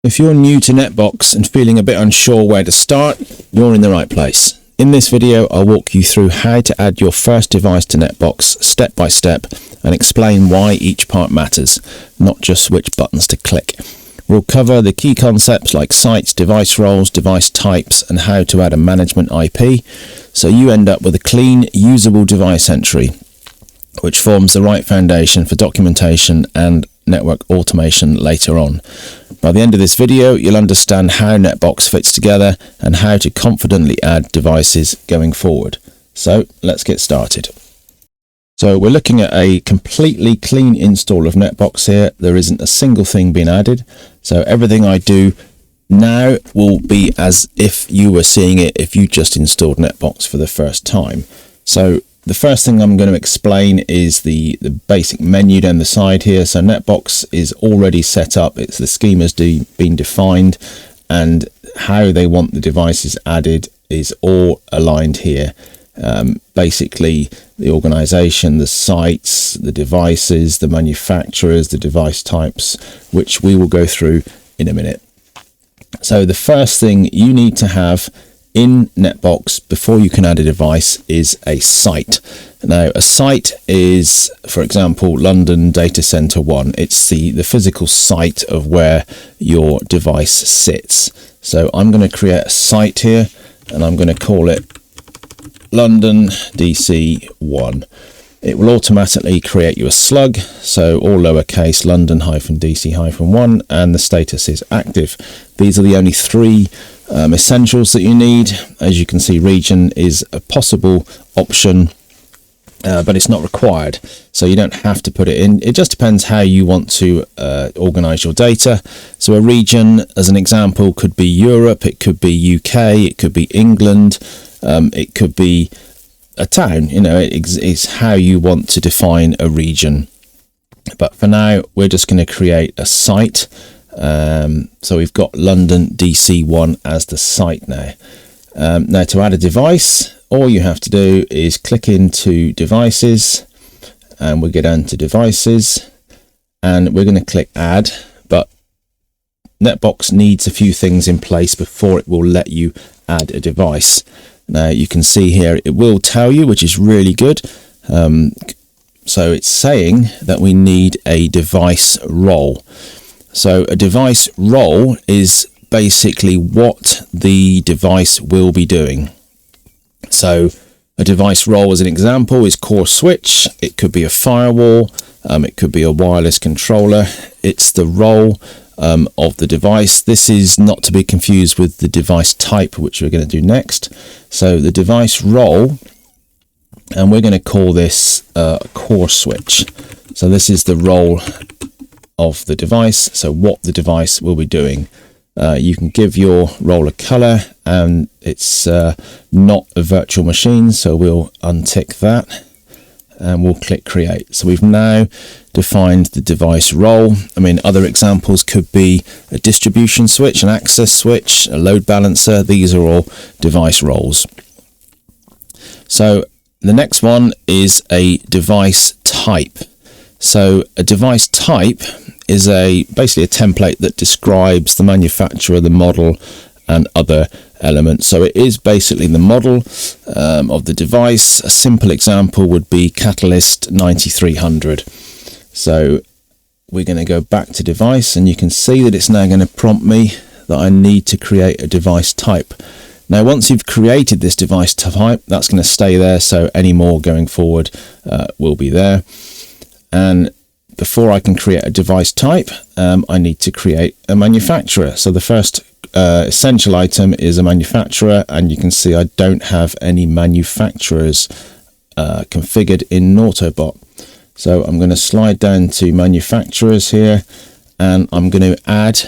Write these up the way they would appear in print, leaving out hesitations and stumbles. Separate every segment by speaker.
Speaker 1: If you're new to Netbox and feeling a bit unsure where to start, you're in the right place. In this video, I'll walk you through how to add your first device to Netbox step by step and explain why each part matters, not just which buttons to click. We'll cover the key concepts like sites, device roles, device types, and how to add a management IP, so you end up with a clean, usable device entry, which forms the right foundation for documentation and network automation later on. By the end of this video, you'll understand how Netbox fits together and how to confidently add devices going forward. So let's get started. So we're looking at a completely clean install of Netbox here. There isn't a single thing being added. So everything I do now will be as if you were seeing it if you just installed Netbox for the first time. So the first thing I'm going to explain is the basic menu down the side here. So Netbox is already set up. It's the schema's been defined, and how they want the devices added is all aligned here. Basically, the organization, the sites, the devices, the manufacturers, the device types, which we will go through in a minute. So the first thing you need to have in Netbox before you can add a device is a site. Now, a site is, for example, London Data Center 1. It's the physical site of where your device sits. So I'm going to create a site here, and I'm going to call it London DC1. It will automatically create you a slug, so all lowercase London-DC-1, and the status is active. These are the only three essentials that you need. As you can see, region is a possible option, but it's not required, so you don't have to put it in. It just depends how you want to organize your data. So a region, as an example, could be Europe, it could be UK, it could be England, it could be a town. You know, it's how you want to define a region. But for now, we're just going to create a site. So we've got London DC1 as the site now. Now, to add a device, all you have to do is click into devices, and we'll get down to devices, and we're going to click add. But Netbox needs a few things in place before it will let you add a device. Now you can see here it will tell you, which is really good. So it's saying that we need a device role. So a device role is basically what the device will be doing. So a device role, as an example, is core switch. It could be a firewall. It could be a wireless controller. It's the role of the device. This is not to be confused with the device type, which we're going to do next. So the device role, and we're going to call this core switch. So this is the role of the device, so what the device will be doing. You can give your role a color, and it's not a virtual machine, so we'll untick that and we'll click create. So we've now defined the device role. I mean, other examples could be a distribution switch, an access switch, a load balancer. These are all device roles. So the next one is a device type. So a device type is basically a template that describes the manufacturer, the model, and other elements. So it is basically the model of the device. A simple example would be Catalyst 9300. So we're going to go back to device, and you can see that it's now going to prompt me that I need to create a device type. Now, once you've created this device type, that's going to stay there, so any more going forward will be there. And before I can create a device type, I need to create a manufacturer. So the first essential item is a manufacturer, and you can see I don't have any manufacturers configured in Autobot. So I'm going to slide down to manufacturers here, and I'm going to add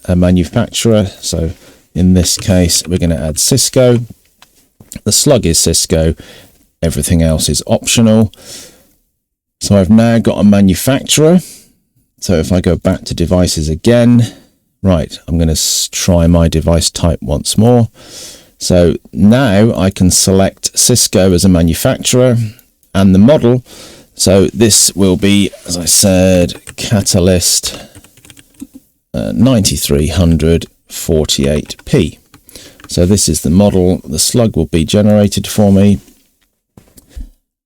Speaker 1: a manufacturer. So in this case, we're going to add Cisco. The slug is Cisco. Everything else is optional. So I've now got a manufacturer. So if I go back to devices again, right, I'm going to try my device type once more. So now I can select Cisco as a manufacturer and the model. So this will be, as I said, Catalyst 9348p. So this is the model. The slug will be generated for me.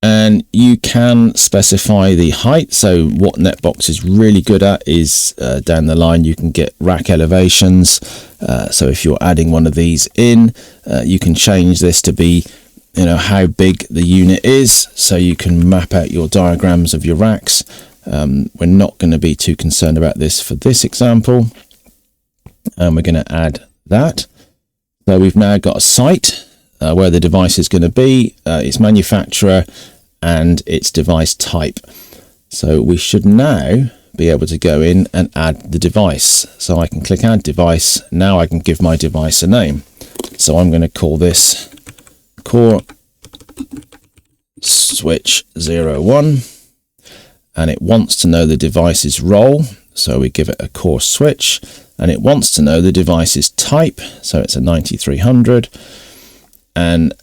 Speaker 1: And you can specify the height. So what Netbox is really good at is down the line you can get rack elevations. So if you're adding one of these in, you can change this to be, you know, how big the unit is, so you can map out your diagrams of your racks. We're not going to be too concerned about this for this example, and we're going to add that. So we've now got a site where the device is going to be, its manufacturer and its device type. So we should now be able to go in and add the device. So I can click add device. Now I can give my device a name. So I'm going to call this Core Switch 01, and it wants to know the device's role. So we give it a core switch, and it wants to know the device's type. So it's a 9300, and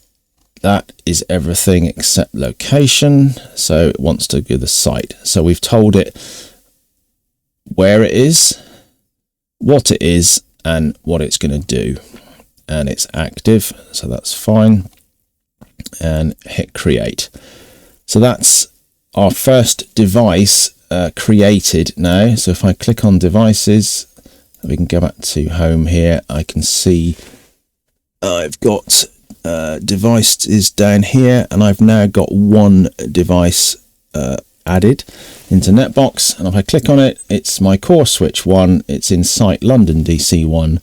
Speaker 1: that is everything except location. So it wants to give the site. So we've told it where it is, what it is, and what it's going to do. And it's active, so that's fine. And hit create. So that's our first device created now. So if I click on devices, we can go back to home here. I can see I've got devices down here, and I've now got one device added into Netbox. And if I click on it, it's my core switch 1. It's in site London DC1,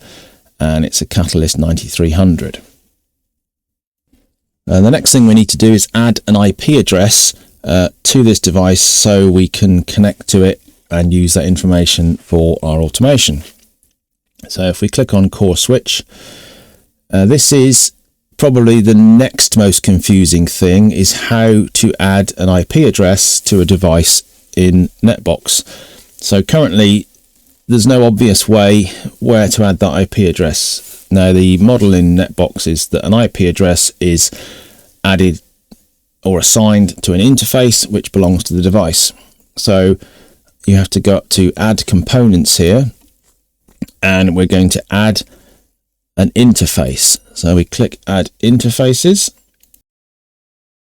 Speaker 1: and it's a Catalyst 9300. The next thing we need to do is add an IP address to this device so we can connect to it and use that information for our automation. So if we click on core switch, this is probably the next most confusing thing, is how to add an IP address to a device in Netbox. So currently there's no obvious way where to add that IP address. Now the model in Netbox is that an IP address is added or assigned to an interface which belongs to the device. So you have to go up to add components here, and we're going to add an interface. So we click add interfaces.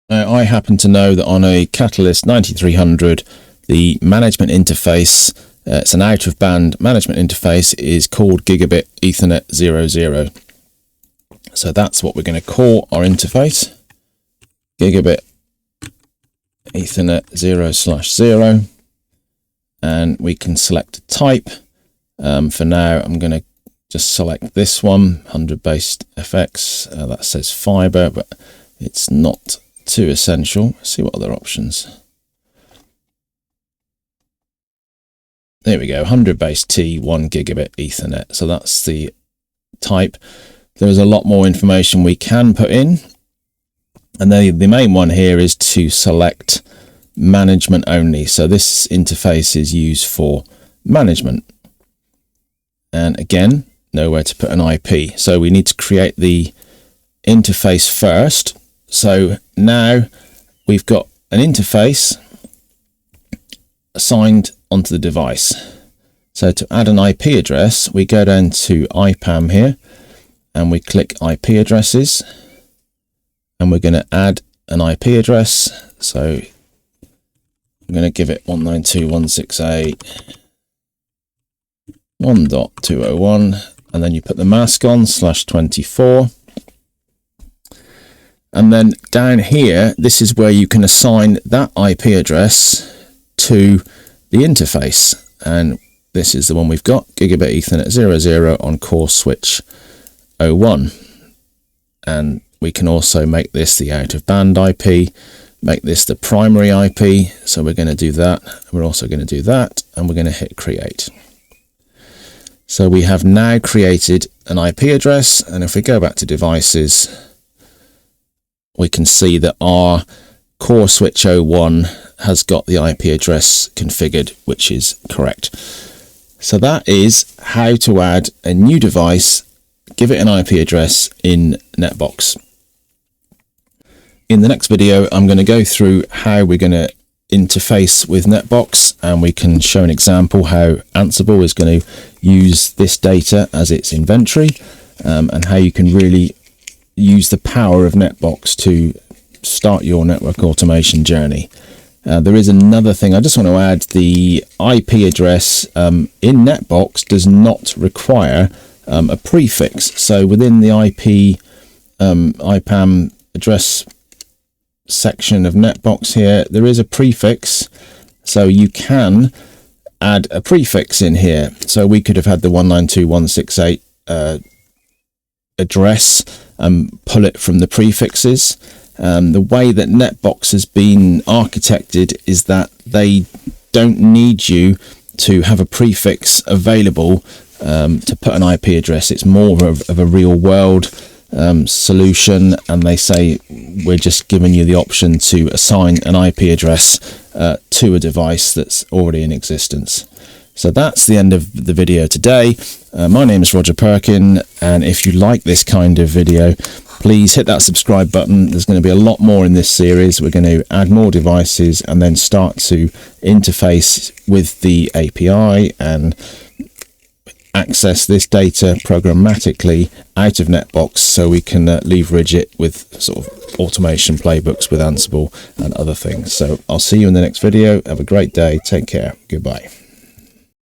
Speaker 1: Now I happen to know that on a Catalyst 9300, the management interface, it's an out of band management interface, is called Gigabit Ethernet 00. So that's what we're going to call our interface, Gigabit Ethernet 0/0, and we can select a type. For now, I'm going to just select this one, 100 based FX. That says fiber, but it's not too essential. Let's see what other options. There we go, 100 base T, 1 gigabit Ethernet. So that's the type. There's a lot more information we can put in. And the main one here is to select management only. So this interface is used for management. And again, nowhere to put an IP. So we need to create the interface first. So now we've got an interface assigned onto the device. So to add an IP address, we go down to IPAM here and we click IP addresses, and we're going to add an IP address. So I'm going to give it 192.168.1.201, and then you put the mask on /24. And then down here, this is where you can assign that IP address to the interface. And this is the one we've got, Gigabit Ethernet 00 on core switch 01. And we can also make this the out of band IP, make this the primary IP. So we're going to do that. We're also going to do that, and we're going to hit create. So we have now created an IP address. And if we go back to devices, we can see that our core switch 01 has got the IP address configured, which is correct. So that is how to add a new device, give it an IP address in Netbox. In the next video, I'm going to go through how we're going to interface with Netbox, and we can show an example how Ansible is going to use this data as its inventory, and how you can really use the power of Netbox to start your network automation journey. There is another thing I just want to add. The IP address in Netbox does not require a prefix. So within the IPAM address section of Netbox here, there is a prefix, so you can add a prefix in here. So we could have had the 192.168 address and pull it from the prefixes. The way that Netbox has been architected is that they don't need you to have a prefix available to put an IP address. It's more of a real world solution, and they say we're just giving you the option to assign an IP address to a device that's already in existence. So that's the end of the video today. My name is Roger Perkin, and if you like this kind of video, please hit that subscribe button. There's going to be a lot more in this series. We're going to add more devices and then start to interface with the API and access this data programmatically out of Netbox, so we can leverage it with sort of automation playbooks with Ansible and other things. So I'll see you in the next video. Have a great day. Take care. Goodbye.